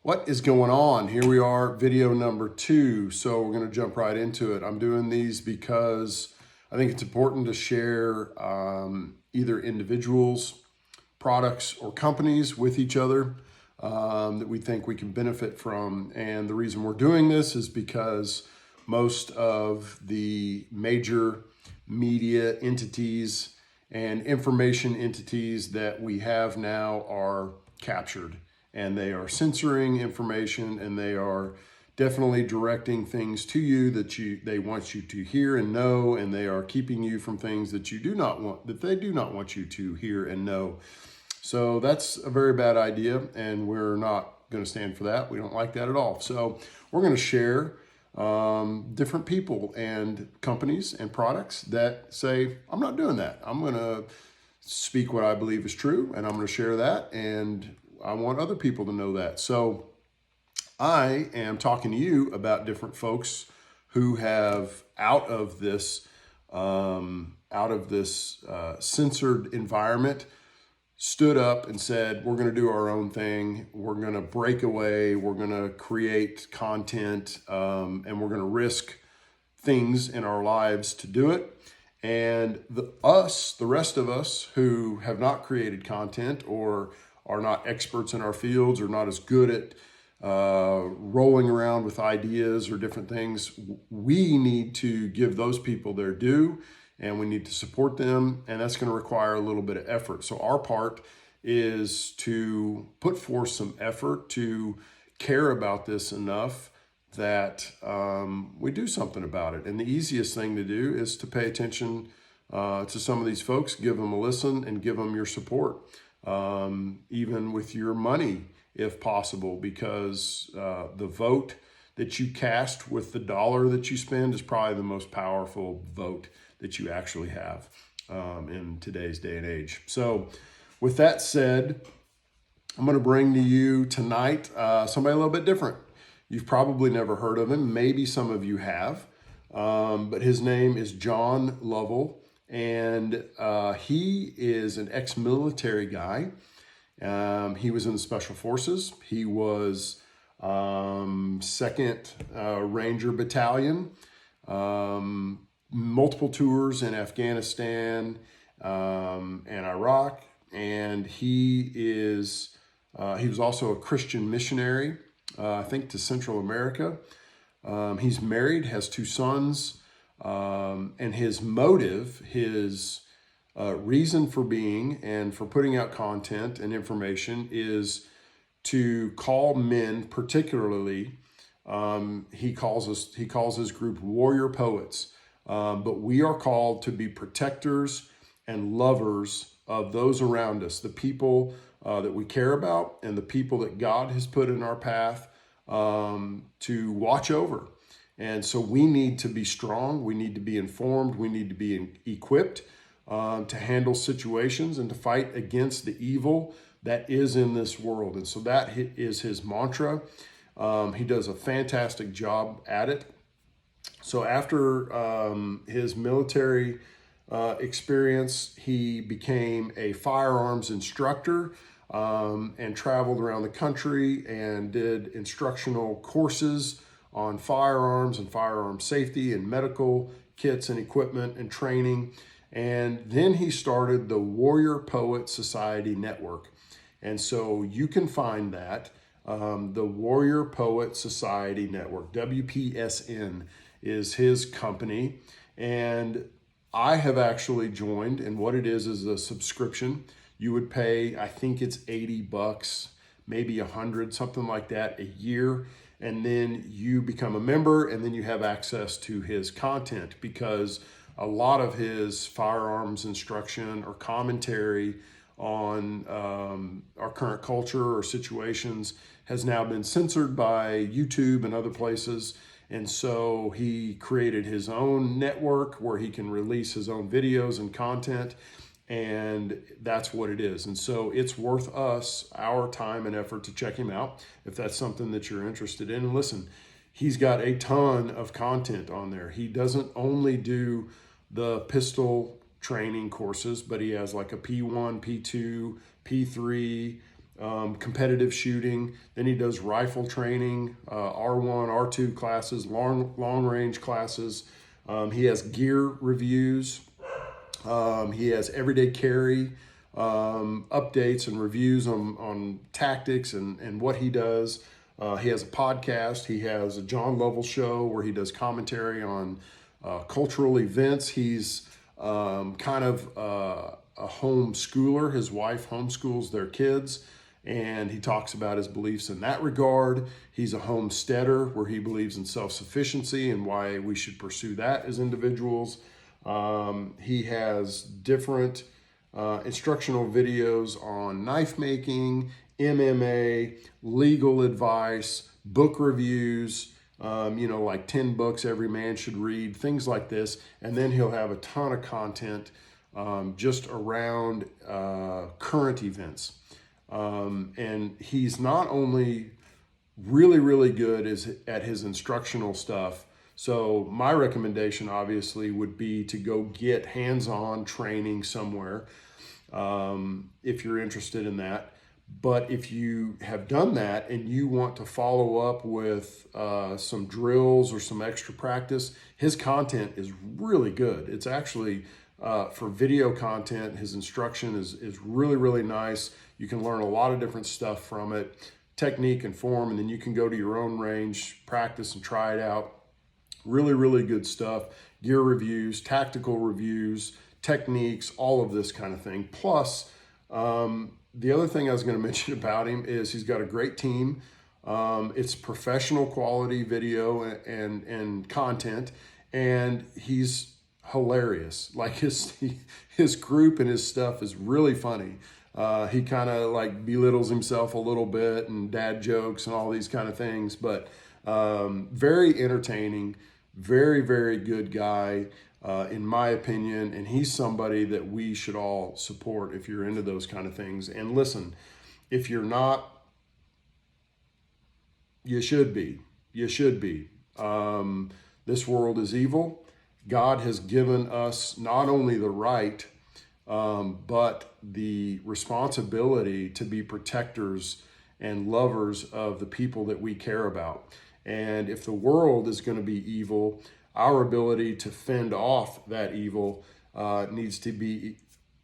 What is going on? Here we are, video number 2. So we're going to jump right into it. I'm doing these because I think it's important to share either individuals, products, or companies with each other that we think we can benefit from. And the reason we're doing this is because most of the major media entities and information entities that we have now are captured, and they are censoring information, and they are definitely directing things to you that they want you to hear and know, and they are keeping you from things that they do not want you to hear and know. So that's a very bad idea, and we're not going to stand for that. We don't like that at all. So we're going to share different people and companies and products that say, I'm not doing that. I'm going to speak what I believe is true, and I'm going to share that, and I want other people to know that. So I am talking to you about different folks who have out of this censored environment stood up and said, we're going to do our own thing. We're going to break away. We're going to create content, and we're going to risk things in our lives to do it. And the rest of us who have not created content or are not experts in our fields or not as good at rolling around with ideas or different things, we need to give those people their due, and we need to support them, and that's going to require a little bit of effort. So our part is to put forth some effort to care about this enough that we do something about it. And the easiest thing to do is to pay attention to some of these folks, give them a listen, and give them your support, even with your money if possible, because the vote that you cast with the dollar that you spend is probably the most powerful vote that you actually have in today's day and age. So with that said, I'm going to bring to you tonight somebody a little bit different. You've probably never heard of him. Maybe some of you have, but his name is John Lovell, and he is an ex-military guy. He was in the Special Forces. He was 2nd Ranger Battalion, multiple tours in Afghanistan and Iraq, and he was also a Christian missionary, I think, to Central America. He's married, has 2 sons, and his motive, his reason for being and for putting out content and information is to call men, particularly, he calls his group warrior poets, but we are called to be protectors and lovers of those around us, the people that we care about, and the people that God has put in our path to watch over. And so we need to be strong, we need to be informed, we need to be equipped to handle situations and to fight against the evil that is in this world. And so that is his mantra. He does a fantastic job at it. So after his military experience, he became a firearms instructor and traveled around the country and did instructional courses on firearms and firearm safety and medical kits and equipment and training. And then he started the Warrior Poet Society Network. And so you can find that, the Warrior Poet Society Network, WPSN is his company. And I have actually joined, and what it is a subscription. You would pay, I think it's $80, maybe $100, something like that a year. And then you become a member, and then you have access to his content, because a lot of his firearms instruction or commentary on our current culture or situations has now been censored by YouTube and other places. And so he created his own network where he can release his own videos and content, and that's what it is. And so it's worth us our time and effort to check him out if that's something that you're interested in. And listen, he's got a ton of content on there. He doesn't only do the pistol training courses, but he has like a P1, P2, P3, competitive shooting. Then he does rifle training, R1, R2 classes, long range classes. He has gear reviews. He has everyday carry updates and reviews on tactics and what he does. He has a podcast. He has a John Lovell show where he does commentary on cultural events. He's kind of a homeschooler. His wife homeschools their kids, and he talks about his beliefs in that regard. He's a homesteader where he believes in self-sufficiency and why we should pursue that as individuals. He has different instructional videos on knife making, MMA, legal advice, book reviews, like 10 books every man should read, things like this. And then he'll have a ton of content just around current events. And he's not only really, really good at his instructional stuff. So my recommendation obviously would be to go get hands-on training somewhere if you're interested in that. But if you have done that and you want to follow up with some drills or some extra practice, his content is really good. It's actually for video content, his instruction is really, really nice. You can learn a lot of different stuff from it, technique and form, and then you can go to your own range, practice and try it out. Really, really good stuff. Gear reviews, tactical reviews, techniques, all of this kind of thing. Plus, the other thing I was going to mention about him is he's got a great team. It's professional quality video and content, and he's hilarious. Like his group and his stuff is really funny. He kind of like belittles himself a little bit and dad jokes and all these kind of things, but very entertaining, very, very good guy. In my opinion, and he's somebody that we should all support if you're into those kind of things. And listen, if you're not, you should be. You should be. This world is evil. God has given us not only the right, but the responsibility to be protectors and lovers of the people that we care about. And if the world is going to be evil, our ability to fend off that evil needs to be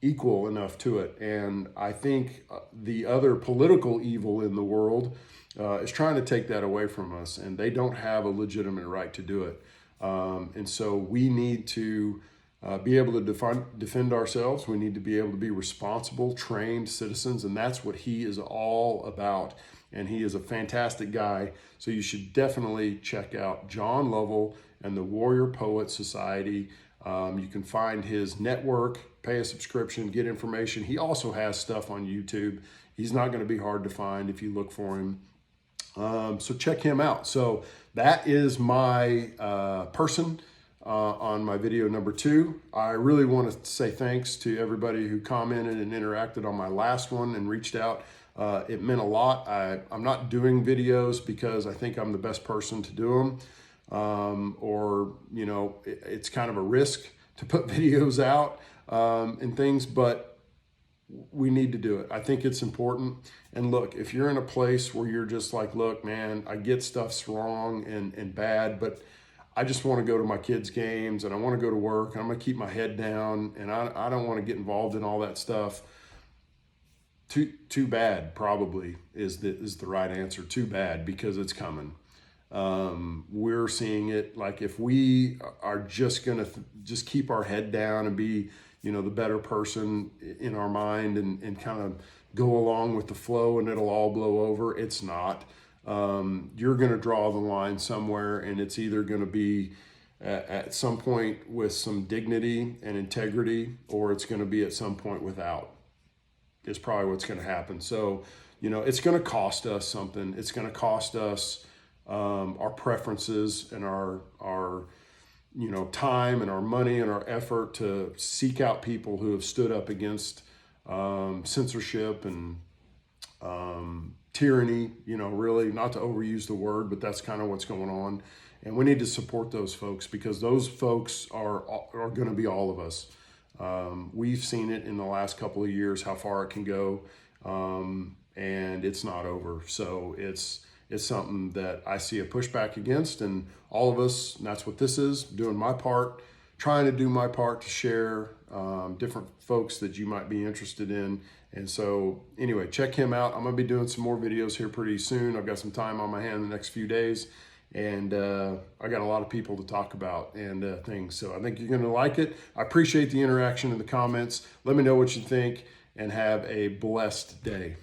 equal enough to it. And I think the other political evil in the world is trying to take that away from us, and they don't have a legitimate right to do it. And so we need to be able to defend ourselves. We need to be able to be responsible, trained citizens, and that's what he is all about. And he is a fantastic guy. So you should definitely check out John Lovell and the Warrior Poet Society. You can find his network, pay a subscription, get information. He also has stuff on YouTube. He's not going to be hard to find if you look for him. So check him out. So that is my person on my video number 2. I really want to say thanks to everybody who commented and interacted on my last one and reached out. It meant a lot. I'm not doing videos because I think I'm the best person to do them. It's kind of a risk to put videos out and things, but we need to do it. I think it's important. And look, if you're in a place where you're just like, look, man, I get stuff's wrong and bad, but I just want to go to my kids' games and I want to go to work and I'm going to keep my head down and I don't want to get involved in all that stuff. Too bad probably is the right answer. Too bad, because it's coming. We're seeing it. Like if we are just gonna just keep our head down and be, the better person in our mind and kind of go along with the flow and it'll all blow over. It's not. You're gonna draw the line somewhere, and it's either gonna be at some point with some dignity and integrity, or it's gonna be at some point without. Is probably what's going to happen. So, it's going to cost us something. It's going to cost us our preferences and our time and our money and our effort to seek out people who have stood up against censorship and tyranny. Really, not to overuse the word, but that's kind of what's going on. And we need to support those folks, because those folks are going to be all of us. We've seen it in the last couple of years, how far it can go. and it's not over. So it's something that I see a pushback against, and all of us, and that's what this is, doing my part, trying to do my part to share different folks that you might be interested in. And so anyway, check him out. I'm gonna be doing some more videos here pretty soon. I've got some time on my hand the next few days, and I got a lot of people to talk about and things. So I think you're gonna like it. I appreciate the interaction in the comments. Let me know what you think, and have a blessed day.